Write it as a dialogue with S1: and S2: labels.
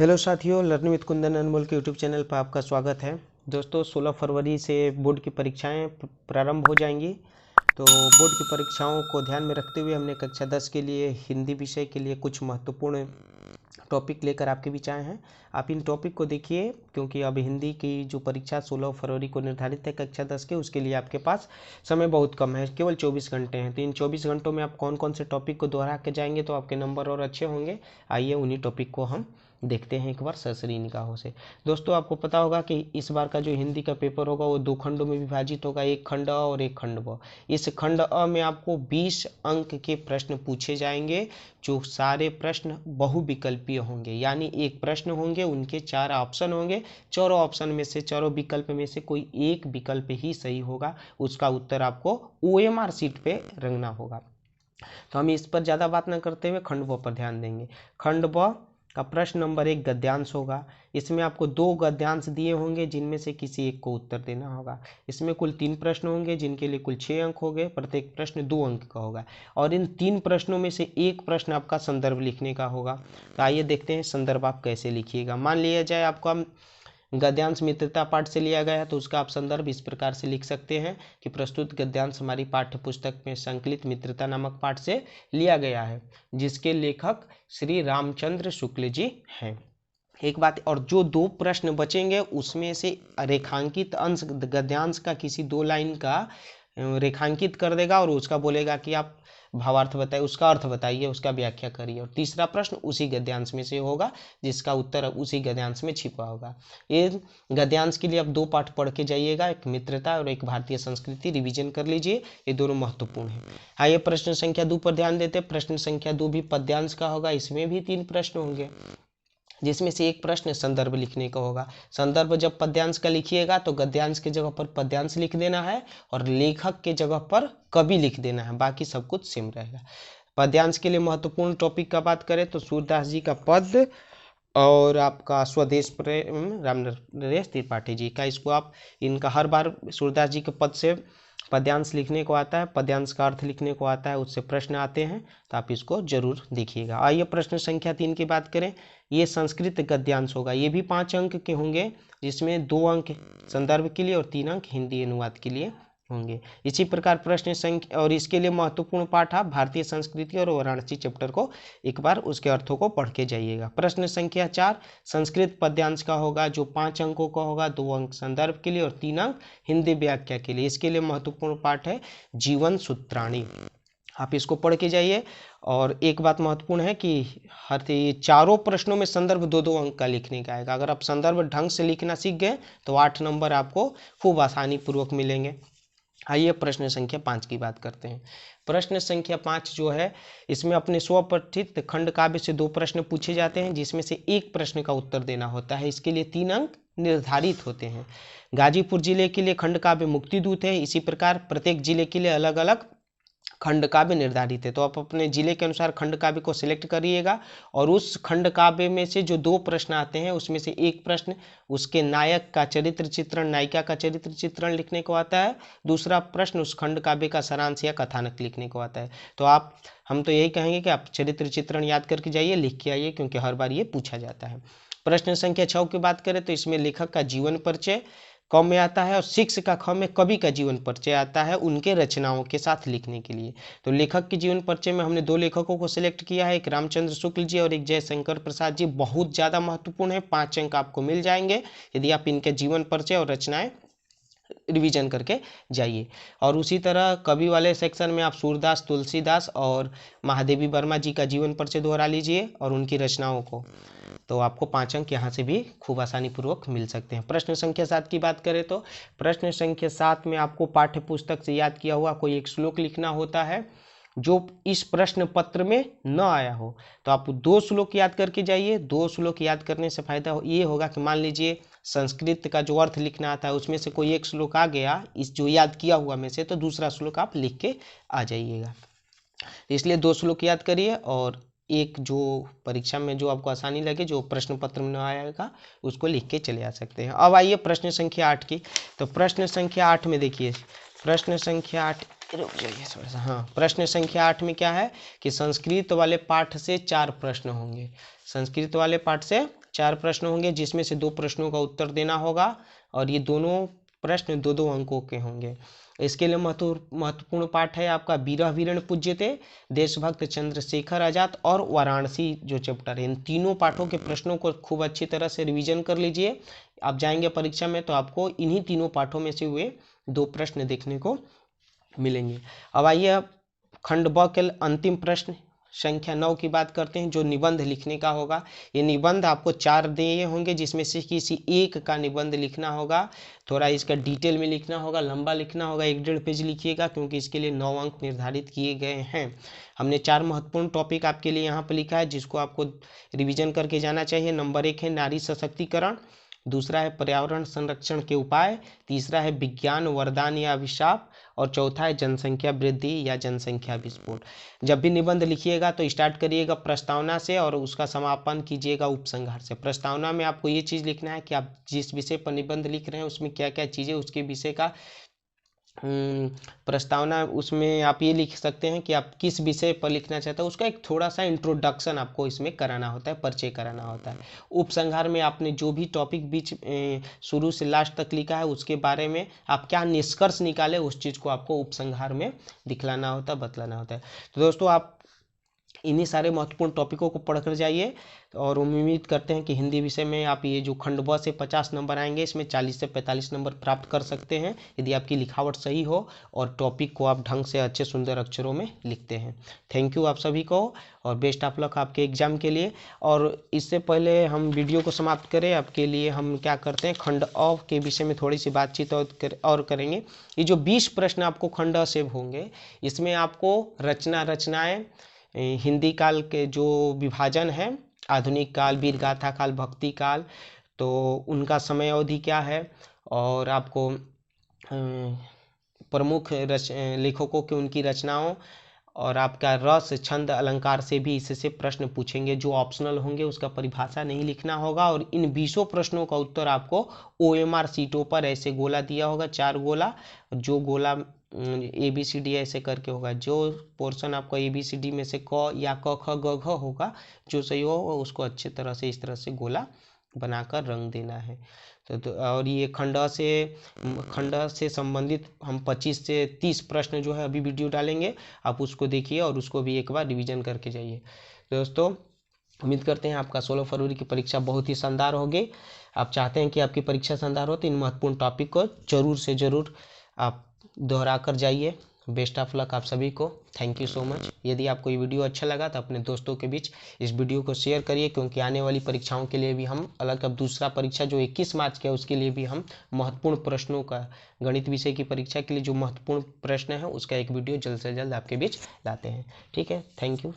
S1: Hello साथियों, learning with Kundan अनमोल के YouTube channel पर आपका स्वागत है। दोस्तों 16 फरवरी से बोर्ड की परीक्षाएं प्रारंभ हो जाएंगी। तो बोर्ड की परीक्षाओं को ध्यान में रखते हुए हमने कक्षा 10 के लिए हिंदी विषय के लिए कुछ महत्वपूर्ण टॉपिक लेकर आपके बीच आए हैं। आप इन टॉपिक को देखिए, क्योंकि अब हिंदी की जो परीक्षा 16 फरवरी को निर्धारित है कक्षा 10 के, उसके लिए आपके पास समय बहुत कम है, केवल 24 घंटे हैं। तो इन 24 घंटों में आप कौन कौन से टॉपिक को दोहरा के जाएंगे तो आपके नंबर और अच्छे होंगे। आइए उन्हीं टॉपिक को हम देखते हैं एक बार सरसरी निगाहों से। दोस्तों आपको पता होगा कि इस बार का जो हिंदी का पेपर होगा वो दो खंडों में विभाजित होगा, एक खंड अ और एक खंड ब। इस खंड अ में आपको 20 अंक के प्रश्न पूछे जाएंगे, जो सारे प्रश्न बहुविकल्पीय होंगे, यानी एक प्रश्न होंगे, उनके 4 ऑप्शन होंगे। चारों ऑप्शन में से, चारों विकल्प में से कोई एक विकल्प ही सही होगा, उसका उत्तर आपको OMR शीट पे रंगना होगा। तो हम इस पर ज़्यादा बात न करते हुए खंड ब पर ध्यान देंगे। खंड ब का प्रश्न नंबर 1 गद्यांश होगा। इसमें आपको 2 गद्यांश दिए होंगे, जिनमें से किसी एक को उत्तर देना होगा। इसमें कुल 3 प्रश्न होंगे, जिनके लिए कुल 6 अंक होंगे। प्रत्येक प्रश्न 2 अंक का होगा और इन 3 प्रश्नों में से एक प्रश्न आपका संदर्भ लिखने का होगा। तो आइए देखते हैं संदर्भ आप कैसे लिखिएगा। मान लिया जाए आपका गद्यांश मित्रता पाठ से लिया गया है, तो उसका आप संदर्भ इस प्रकार से लिख सकते हैं कि प्रस्तुत गद्यांश हमारी पाठ्य पुस्तक में संकलित मित्रता नामक पाठ से लिया गया है, जिसके लेखक श्री रामचंद्र शुक्ल जी हैं। एक बात और, जो 2 प्रश्न बचेंगे उसमें से रेखांकित अंश गद्यांश का किसी 2 लाइन का रेखांकित कर देगा और उसका बोलेगा कि आप भावार्थ बताइए, उसका अर्थ बताइए, उसका व्याख्या करिए। और तीसरा प्रश्न उसी गद्यांश में से होगा, जिसका उत्तर उसी गद्यांश में छिपा होगा। ये गद्यांश के लिए आप 2 पाठ पढ़ के जाइएगा, एक मित्रता और एक भारतीय संस्कृति, रिवीजन कर लीजिए, ये दोनों महत्वपूर्ण हैं। आइए प्रश्न संख्या 2 पर ध्यान देते हैं। प्रश्न संख्या 2 भी पद्यांश का होगा। इसमें भी 3 प्रश्न होंगे, जिसमें से एक प्रश्न संदर्भ लिखने का होगा। संदर्भ जब पद्यांश का लिखिएगा तो गद्यांश की जगह पर पद्यांश लिख देना है और लेखक के जगह पर कवि लिख देना है, बाकी सब कुछ सेम रहेगा। पद्यांश के लिए महत्वपूर्ण टॉपिक का बात करें तो सूरदास जी का पद और आपका स्वदेश प्रेम राम नरेश त्रिपाठी जी का, इसको आप इनका हर बार सूरदास जी के पद से पद्यांश लिखने को आता है, पद्यांश का अर्थ लिखने को आता है, उससे प्रश्न आते हैं, तो आप इसको जरूर देखिएगा। आइए प्रश्न संख्या 3 की बात करें। ये संस्कृत गद्यांश होगा। ये भी 5 अंक के होंगे, जिसमें 2 अंक संदर्भ के लिए और 3 अंक हिंदी अनुवाद के लिए होंगे। इसी प्रकार प्रश्न संख्या, और इसके लिए महत्वपूर्ण पाठ आप भारतीय संस्कृति और वाराणसी चैप्टर को एक बार उसके अर्थों को पढ़ के जाइएगा। प्रश्न संख्या 4 संस्कृत पद्यांश का होगा, जो 5 अंकों का होगा, 2 अंक संदर्भ के लिए और 3 अंक हिंदी व्याख्या के लिए। इसके लिए महत्वपूर्ण पाठ है जीवन सूत्राणी, आप इसको पढ़ के जाइए। और एक बात महत्वपूर्ण है कि हर चारों प्रश्नों में संदर्भ 2-2 अंक का लिखने का आएगा। अगर आप संदर्भ ढंग से लिखना सीख गए तो 8 नंबर आपको खूब आसानी पूर्वक मिलेंगे। आइए प्रश्न संख्या 5 की बात करते हैं। प्रश्न संख्या 5 जो है, इसमें अपने स्वपठित खंड काव्य से 2 प्रश्न पूछे जाते हैं, जिसमें से एक प्रश्न का उत्तर देना होता है। इसके लिए 3 अंक निर्धारित होते हैं। गाजीपुर जिले के लिए खंड काव्य मुक्ति दूत है। इसी प्रकार प्रत्येक जिले के लिए अलग अलग खंड काव्य निर्धारित है। तो आप अपने जिले के अनुसार खंड काव्य को सिलेक्ट करिएगा और उस खंड काव्य में से जो 2 प्रश्न आते हैं, उसमें से एक प्रश्न उसके नायक का चरित्र चित्रण, नायिका का चरित्र चित्रण लिखने को आता है, दूसरा प्रश्न उस खंड काव्य का सारांश या कथानक लिखने को आता है। तो हम तो यही कहेंगे कि आप चरित्र चित्रण याद करके जाइए, लिख के आइए, क्योंकि हर बार ये पूछा जाता है। प्रश्न संख्या 6 की बात करें तो इसमें लेखक का जीवन परिचय क में आता है और 6 का ख में कवि का जीवन परिचय आता है, उनके रचनाओं के साथ लिखने के लिए। तो लेखक के जीवन परिचय में हमने 2 लेखकों को सिलेक्ट किया है, एक रामचंद्र शुक्ल जी और एक जयशंकर प्रसाद जी। बहुत ज़्यादा महत्वपूर्ण है, 5 अंक आपको मिल जाएंगे यदि आप इनके जीवन परिचय और रचनाएं रिवीजन करके जाइए। और उसी तरह कवि वाले सेक्शन में आप सूरदास, तुलसीदास और महादेवी वर्मा जी का जीवन परिचय दोहरा लीजिए और उनकी रचनाओं को, तो आपको 5 अंक यहाँ से भी खूब आसानी पूर्वक मिल सकते हैं। प्रश्न संख्या 7 की बात करें तो प्रश्न संख्या 7 में आपको पाठ्य पुस्तक से याद किया हुआ कोई एक श्लोक लिखना होता है, जो इस प्रश्न पत्र में न आया हो। तो आप 2 श्लोक याद करके जाइए। 2 श्लोक याद करने से फायदा ये होगा कि मान लीजिए संस्कृत का जो अर्थ लिखना आता है उसमें से कोई एक श्लोक आ गया इस जो याद किया हुआ में से, तो दूसरा श्लोक आप लिख के आ जाइएगा। इसलिए 2 श्लोक याद करिए और एक जो परीक्षा में जो आपको आसानी लगे, जो प्रश्न पत्र में न आएगा, उसको लिख के चले आ सकते हैं। अब आइए प्रश्न संख्या 8 की। तो प्रश्न संख्या 8 में देखिए, प्रश्न संख्या 8 रुक जाइए थोड़ा सा। हाँ, प्रश्न संख्या 8 में क्या है कि संस्कृत वाले पाठ से 4 प्रश्न होंगे। संस्कृत वाले पाठ से 4 प्रश्न होंगे, जिसमें से 2 प्रश्नों का उत्तर देना होगा और ये दोनों प्रश्न 2-2 अंकों के होंगे। इसके लिए महत्वपूर्ण पाठ है आपका विरह वीरण पूज्यते, देशभक्त चंद्रशेखर आजाद और वाराणसी जो चैप्टर है। इन तीनों पाठों के प्रश्नों को खूब अच्छी तरह से रिवीजन कर लीजिए। आप जाएंगे परीक्षा में तो आपको इन्हीं तीनों पाठों में से हुए 2 प्रश्न देखने को मिलेंगे। अब आइए अब खंड ब के अंतिम प्रश्न संख्या 9 की बात करते हैं, जो निबंध लिखने का होगा। ये निबंध आपको 4 दिए होंगे, जिसमें से किसी एक का निबंध लिखना होगा। थोड़ा इसका डिटेल में लिखना होगा, लंबा लिखना होगा, 1-1.5 पेज लिखिएगा, क्योंकि इसके लिए 9 अंक निर्धारित किए गए हैं। हमने 4 महत्वपूर्ण टॉपिक आपके लिए यहाँ पर लिखा है, जिसको आपको रिविजन करके जाना चाहिए। नंबर 1 है नारी सशक्तिकरण, दूसरा है पर्यावरण संरक्षण के उपाय, तीसरा है विज्ञान वरदान या अभिशाप, और चौथा है जनसंख्या वृद्धि या जनसंख्या विस्फोट। जब भी निबंध लिखिएगा तो स्टार्ट करिएगा प्रस्तावना से और उसका समापन कीजिएगा उपसंहार से। प्रस्तावना में आपको ये चीज़ लिखना है कि आप जिस विषय पर निबंध लिख रहे हैं उसमें क्या क्या चीज़ें, उसके विषय का प्रस्तावना, उसमें आप ये लिख सकते हैं कि आप किस विषय पर लिखना चाहते हैं, उसका एक थोड़ा सा इंट्रोडक्शन आपको इसमें कराना होता है, परिचय कराना होता है। उपसंहार में आपने जो भी टॉपिक बीच शुरू से लास्ट तक लिखा है उसके बारे में आप क्या निष्कर्ष निकाले, उस चीज़ को आपको उपसंहार में दिखलाना होता है, बतलाना होता है। तो दोस्तों आप इन्हीं सारे महत्वपूर्ण टॉपिकों को पढ़कर जाइए और उम्मीद करते हैं कि हिंदी विषय में आप ये जो खंड ब से 50 नंबर आएंगे, इसमें 40 से 45 नंबर प्राप्त कर सकते हैं, यदि आपकी लिखावट सही हो और टॉपिक को आप ढंग से अच्छे सुंदर अक्षरों में लिखते हैं। थैंक यू आप सभी को और बेस्ट ऑफ लक आपके एग्जाम के लिए। और इससे पहले हम वीडियो को समाप्त करें, आपके लिए हम क्या करते हैं, खंड अ के विषय में थोड़ी सी बातचीत और करेंगे। ये जो 20 प्रश्न आपको खंड अ से होंगे, इसमें आपको रचनाएँ, हिंदी काल के जो विभाजन है, आधुनिक काल, वीर गाथा काल, भक्ति काल, तो उनका समय अवधि क्या है, और आपको प्रमुख लेखकों की उनकी रचनाओं और आपका रस छंद अलंकार से भी इससे प्रश्न पूछेंगे, जो ऑप्शनल होंगे, उसका परिभाषा नहीं लिखना होगा। और इन 20 प्रश्नों का उत्तर आपको OMR सीटों पर ऐसे गोला दिया होगा, 4 गोला, जो गोला ABCD ऐसे करके होगा। जो पोर्शन आपका ABCD में से क या क ख ग घ होगा, जो सही हो उसको अच्छे तरह से इस तरह से गोला बनाकर रंग देना है। तो और ये खंड से संबंधित हम 25 से 30 प्रश्न जो है अभी वीडियो डालेंगे, आप उसको देखिए और उसको भी एक बार रिवीजन करके जाइए। दोस्तों उम्मीद करते हैं आपका 16 फरवरी की परीक्षा बहुत ही शानदार होगी। आप चाहते हैं कि आपकी परीक्षा शानदार हो तो इन महत्वपूर्ण टॉपिक को जरूर से ज़रूर आप दोहरा कर जाइए। बेस्ट ऑफ लक आप सभी को। Thank you so much. यदि आपको ये वीडियो अच्छा लगा तो अपने दोस्तों के बीच इस वीडियो को शेयर करिए, क्योंकि आने वाली परीक्षाओं के लिए भी हम अलग, अब दूसरा परीक्षा जो 21 मार्च का है उसके लिए भी हम महत्वपूर्ण प्रश्नों का, गणित विषय की परीक्षा के लिए जो महत्वपूर्ण प्रश्न है उसका एक वीडियो जल्द से जल्द आपके बीच लाते हैं। ठीक है, थैंक यू।